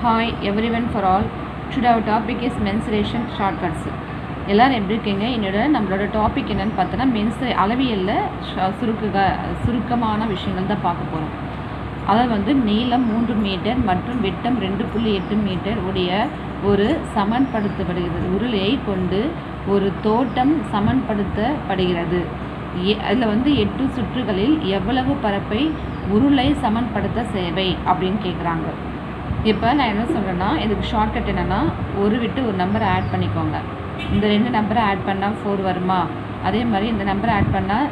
Hi everyone for all. Today our topic is mensuration shortcuts. எல்லாரும் எப்படி இருக்கீங்க? என்னோட நம்மளோட டாபிக் என்னன்னு பார்த்தோன்னா அளவியலில் சுருக்கமான விஷயங்கள் தான் பார்க்க போகிறோம். அதாவது நீளம் 3 மீட்டர் மற்றும் விட்டம் 2.8 மீட்டர் உடைய ஒரு சமன்படுத்தப்படுகிறது உருளையை கொண்டு ஒரு தோட்டம் சமன்படுத்தப்படுகிறது. அதில் 8 சுற்றுகளில் எவ்வளவு பரப்பை உருளை சமன்படுத்த சேவை அப்படின்னு கேட்குறாங்க. இப்போ நான் என்ன சொல்கிறேன்னா, இதுக்கு ஷார்ட்கட் என்னென்னா, ஒரு விட்டு ஒரு நம்பரை ஆட் பண்ணிக்கோங்க. இந்த 2 நம்பரை ஆட் பண்ணால் 4 வருமா? அதே மாதிரி இந்த நம்பரை ஆட் பண்ணால்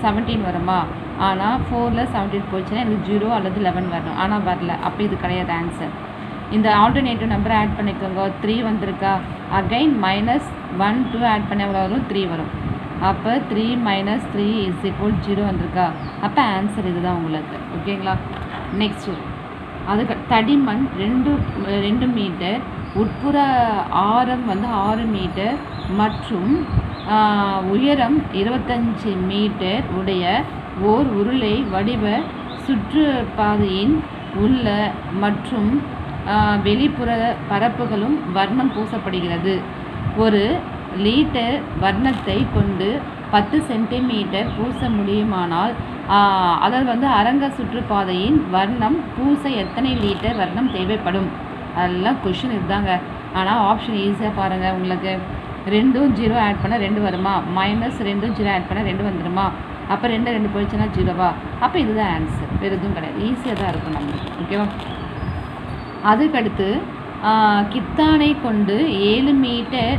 17 வருமா? ஆனால் 4ல் 17 போச்சுன்னா எனக்கு 0 அல்லது 11 வரணும். ஆனால் வரல, அப்போ இது கிடையாது ஆன்சர். இந்த ஆல்டர்னேட்டிவ் நம்பரை ஆட் பண்ணிக்கோங்க. 3 வந்திருக்கா? அகைன் -1 2 ஆட் பண்ண எவ்வளோ வரும்? 3 வரும். அப்போ 3 - 3 = 0 வந்திருக்கா? அப்போ ஆன்சர் இதுதான் உங்களுக்கு. ஓகேங்களா? நெக்ஸ்ட்டு அதுக்கு தடிமன் 2 மீட்டர், உட்புற ஆரம் 6 மீட்டர் மற்றும் உயரம் 25 மீட்டர் உடைய ஓர் உருளை வடிவ சுற்றுப்பாதையின் உள்ள மற்றும் வெளிப்புற பரப்புகளும் வர்ணம் பூசப்படுகிறது. ஒரு லிட்டர் வர்ணத்தை கொண்டு 10 சென்டிமீட்டர் பூச முடியுமானால் அதாவது அரங்க சுற்றுப்பாதையின் வர்ணம் பூச எத்தனை லிட்டர் வர்ணம் தேவைப்படும்? அதெல்லாம் கொஷின் இதுதாங்க. ஆனால் ஆப்ஷன் ஈஸியாக பாருங்கள். உங்களுக்கு 2 0 ஆட் பண்ணால் 2 வருமா? -2 0 ஆட் பண்ணால் 2 வந்துடுமா? அப்போ 2 போயிடுச்சுன்னா 0வா? அப்போ இதுதான் ஆன்சர், வேறு எதுவும் கிடையாது. ஈஸியாக தான் இருக்கும் நம்மளுக்கு. ஓகேவா? அதுக்கடுத்து கித்தானை கொண்டு 7 மீட்டர்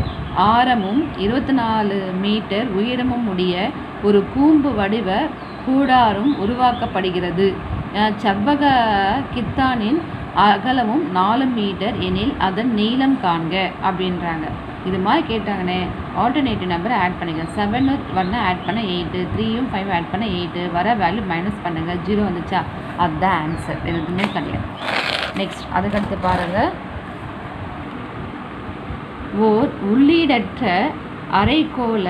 ஆரமும் 24 மீட்டர் உயரமும் உடைய ஒரு கூம்பு வடிவ கூடாரம் உருவாக்கப்படுகிறது. செவ்வக கித்தானின் அகலமும் 4 மீட்டர் எனில் அதன் நீளம் காண்க அப்படின்றாங்க. இது மாதிரி கேட்டாங்கன்னே ஆல்டர்னேட்டிவ் நம்பரை ஆட் பண்ணுங்கள். 7 1 ஆட் பண்ண 8, 3 5 ஆட் பண்ண 8, வர வேல்யூ மைனஸ் பண்ணுங்கள். 0 வந்துச்சா? அதுதான் ஆன்சர், எதுவுமே கிடையாது. நெக்ஸ்ட் அதுக்கடுத்து பாருங்கள். ஓர் உள்ளீடற்ற அரைக்கோள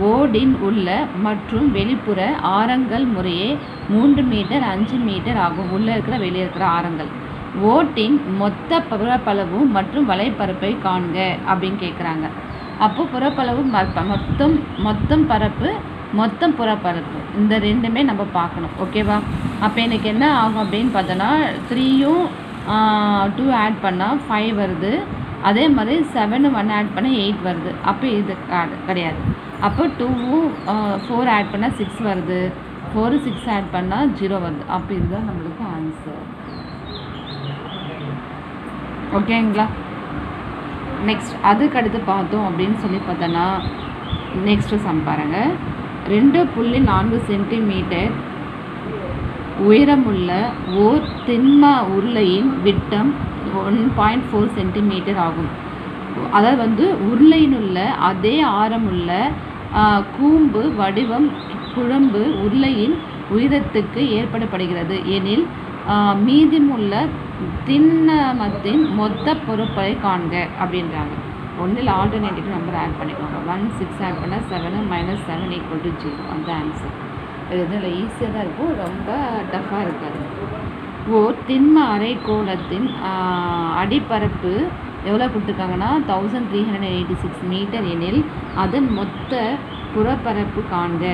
ஓடின் உள்ள மற்றும் வெளிப்புற ஆரங்கள் முறையே 3 மீட்டர் 5 மீட்டர் ஆகும். உள்ளே இருக்கிற வெளியே இருக்கிற ஆரங்கள். ஓட்டின் மொத்த புறப்பளவு மற்றும் வலைப்பரப்பை காண்க அப்படின்னு கேட்குறாங்க. அப்போ புறப்பளவு மொத்தம் பரப்பு மொத்தம் புறப்பரப்பு இந்த ரெண்டுமே நம்ம பார்க்கணும். ஓகேவா? அப்போ எனக்கு என்ன ஆகும் அப்படின்னு பார்த்தோன்னா, 3யும் 2 ஆட் பண்ணால் 5 வருது. அதே மாதிரி 7 1 ஆட் பண்ணால் 8 வருது. அப்போ இது கிடையாது. அப்போ 2ம் 4 ஆட் பண்ணால் 6 வருது. 4 6 ஆட் பண்ணால் 0 வருது. அப்போ இதுதான் நம்மளுக்கு ஆன்சர். ஓகேங்களா? நெக்ஸ்ட் அதுக்கடுத்து பார்த்தோம் அப்படின்னு சொல்லி பார்த்தோன்னா, நெக்ஸ்ட்டு சம் பாருங்கள். 2.4 சென்டிமீட்டர் உயரமுள்ள ஓர் திண்ம உருளையின் விட்டம் 1.4 சென்டிமீட்டர் ஆகும். அதாவது உருளையினுள்ள அதே ஆரமுள்ள கூம்பு வடிவம் குழம்பு உருளையின் உயரத்துக்கு ஏற்படப்படுகிறது எனில் மீதமுள்ள திண்மத்தின் மொத்த பொருட்களை காண்க அப்படின்றாங்க. ஒன்றில் ஆல்டர்னேட்டிவ் நம்பர் ஆட் பண்ணிக்கோங்க. 1 6 ஆட் பண்ணால் 7 -7 = 0. அந்த ஆன்சர். இது இதில் ஈஸியாக தான் இருக்கும், ரொம்ப டஃப்பாக இருக்காது. ஓர் திண்ம அரைக்கோளத்தின் அடிப்பரப்பு எவ்வளோ கொடுத்துருக்காங்கன்னா 1386 மீட்டர் எனில் அதன் மொத்த புறப்பரப்பு காண்க.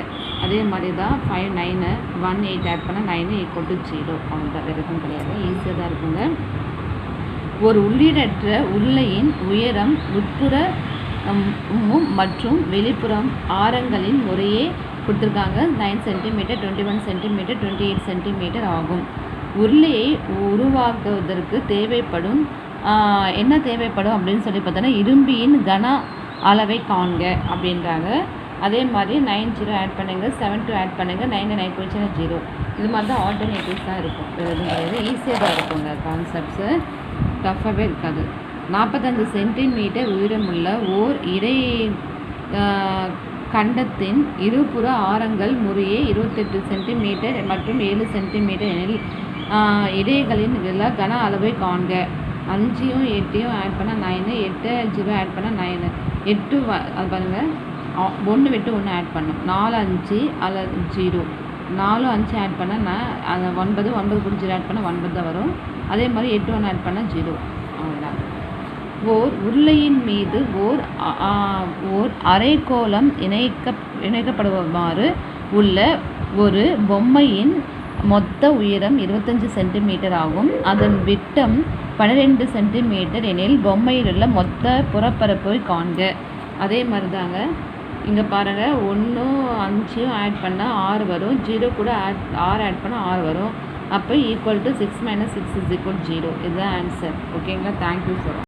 அதே மாதிரி தான் 5 9 1 8 ஆட் பண்ணால் 9 = 0. அவ்வளோதான், வேறு எதுவும் கிடையாது. ஈஸியாக தான் இருக்குங்க. ஒரு உள்ளீடற்ற உருளையின் உயரம் உட்புற மற்றும் வெளிப்புறம் ஆரங்களின் முறையே கொடுத்துருக்காங்க. 9 சென்டிமீட்டர் 21 சென்டிமீட்டர் 28 சென்டிமீட்டர் ஆகும். உருளையை உருவாக்குவதற்கு தேவைப்படும் என்ன தேவைப்படும் அப்படின்னு சொல்லி பார்த்தோன்னா, இரும்பியின் கன அளவை காண்க அப்படின்றாங்க. அதே மாதிரி 9 0 ஆட் பண்ணுங்கள், 7 2 ஆட் பண்ணுங்கள், 9 9 போயிடுச்சுன்னா 0. இது மாதிரி தான் ஆல்டர்னேட்டிவ்ஸ் தான் இருக்கும், வேறு எதுவும் கிடையாது. ஈஸியாக தான் இருக்குங்க. கான்செப்ட்ஸு டஃப்பாகவே இருக்காது. 45 சென்டிமீட்டர் உயரமுள்ள ஓர் இடை கண்டத்தின் இருபுற ஆரங்கள் முறையே 28 சென்டிமீட்டர் மற்றும் 7 சென்டிமீட்டர் எனில் இடைகளின் கன அளவை காண்க. 5யும் 8யும் ஆட் பண்ணால் 9, 8 0 ஆட் பண்ணால் 9, 8 அது பாருங்கள், 1 விட்டு 1 ஆட் பண்ணும். 4 5 அல்லது 0, 4 5 ஆட் பண்ணால் 9 9 கூட 0 ஆட் பண்ணால் 9 தான் வரும். அதே மாதிரி 8 1 ஆட் பண்ணால் 0. அவ்வளோதான். ஓர் உருளையின் மீது ஓர் அரைக்கோளம் இணைக்கப்படுமாறு உள்ள ஒரு பொம்மையின் மொத்த உயரம் 25 சென்டிமீட்டர் ஆகும். அதன் விட்டம் 12 சென்டிமீட்டர் எனில் பொம்மையில் உள்ள மொத்த புறப்பரப்பை காண்க. அதே மாதிரி தாங்க இங்கே பாருங்கள், 1 5 ஆட் பண்ணால் 6 வரும், 0 கூட 6 ஆட் பண்ணால் 6 வரும். அப்போ ஈக்குவல் டு 6 - 6 = 0. இதுதான் ஆன்சர். ஓகேங்களா? Thank you sir.